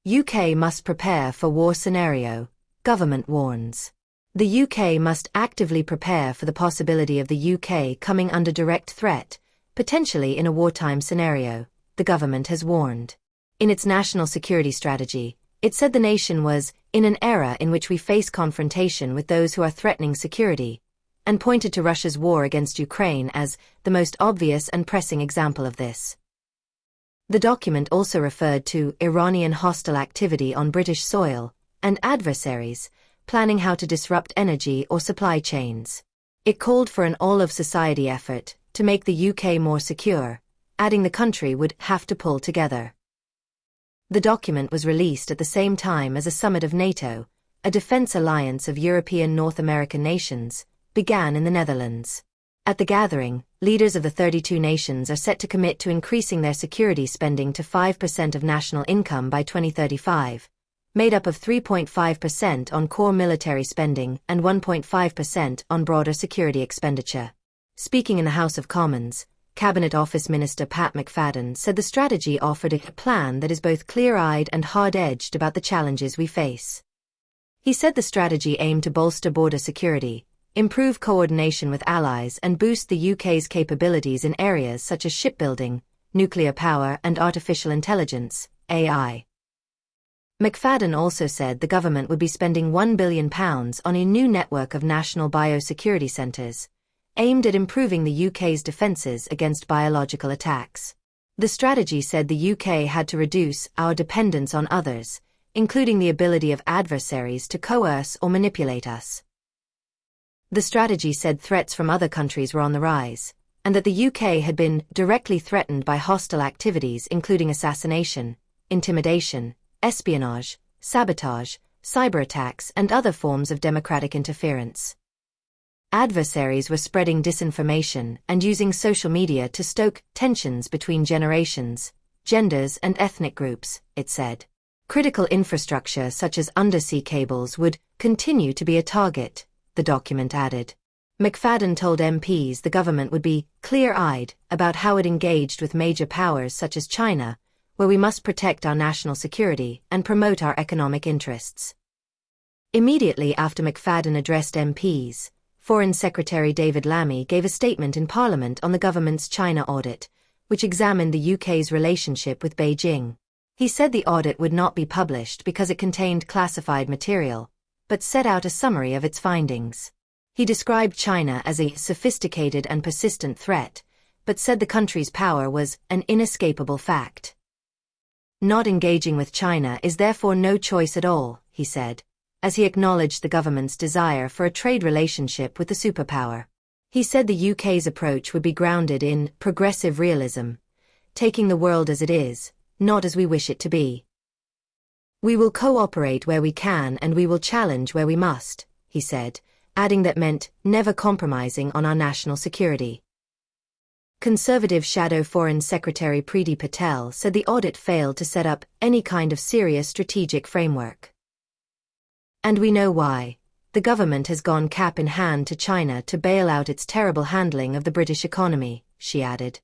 UK must prepare for war scenario, government warns. The UK must actively prepare for the possibility of the UK coming under direct threat, potentially in a wartime scenario, the government has warned. In its national security strategy, it said the nation was in an era in which we face confrontation with those who are threatening security, and pointed to Russia's war against Ukraine as the most obvious and pressing example of this. The document also referred to Iranian hostile activity on British soil and adversaries planning how to disrupt energy or supply chains. It called for an all-of-society effort to make the UK more secure, adding the country would have to pull together. The document was released at the same time as a summit of NATO, a defense alliance of European North American nations, began in the Netherlands. At the gathering, leaders of the 32 nations are set to commit to increasing their security spending to 5% of national income by 2035, made up of 3.5% on core military spending and 1.5% on broader security expenditure. Speaking in the House of Commons, Cabinet Office Minister Pat McFadden said the strategy offered a plan that is both clear-eyed and hard-edged about the challenges we face. He said the strategy aimed to bolster border security, improve coordination with allies and boost the UK's capabilities in areas such as shipbuilding, nuclear power and artificial intelligence, AI. McFadden also said the government would be spending £1 billion on a new network of national biosecurity centres, aimed at improving the UK's defences against biological attacks. The strategy said the UK had to reduce our dependence on others, including the ability of adversaries to coerce or manipulate us. The strategy said threats from other countries were on the rise, and that the UK had been directly threatened by hostile activities including assassination, intimidation, espionage, sabotage, cyber attacks and other forms of democratic interference. Adversaries were spreading disinformation and using social media to stoke tensions between generations, genders and ethnic groups, it said. Critical infrastructure such as undersea cables would continue to be a target, the document added. McFadden told MPs the government would be clear-eyed about how it engaged with major powers such as China, where we must protect our national security and promote our economic interests. Immediately after McFadden addressed MPs, Foreign Secretary David Lammy gave a statement in Parliament on the government's China audit, which examined the UK's relationship with Beijing. He said the audit would not be published because it contained classified material, but set out a summary of its findings. He described China as a sophisticated and persistent threat, but said the country's power was an inescapable fact. Not engaging with China is therefore no choice at all, he said, as he acknowledged the government's desire for a trade relationship with the superpower. He said the UK's approach would be grounded in progressive realism, taking the world as it is, not as we wish it to be. We will cooperate where we can and we will challenge where we must, he said, adding that meant never compromising on our national security. Conservative Shadow Foreign Secretary Priti Patel said the audit failed to set up any kind of serious strategic framework. And we know why. The government has gone cap in hand to China to bail out its terrible handling of the British economy, she added.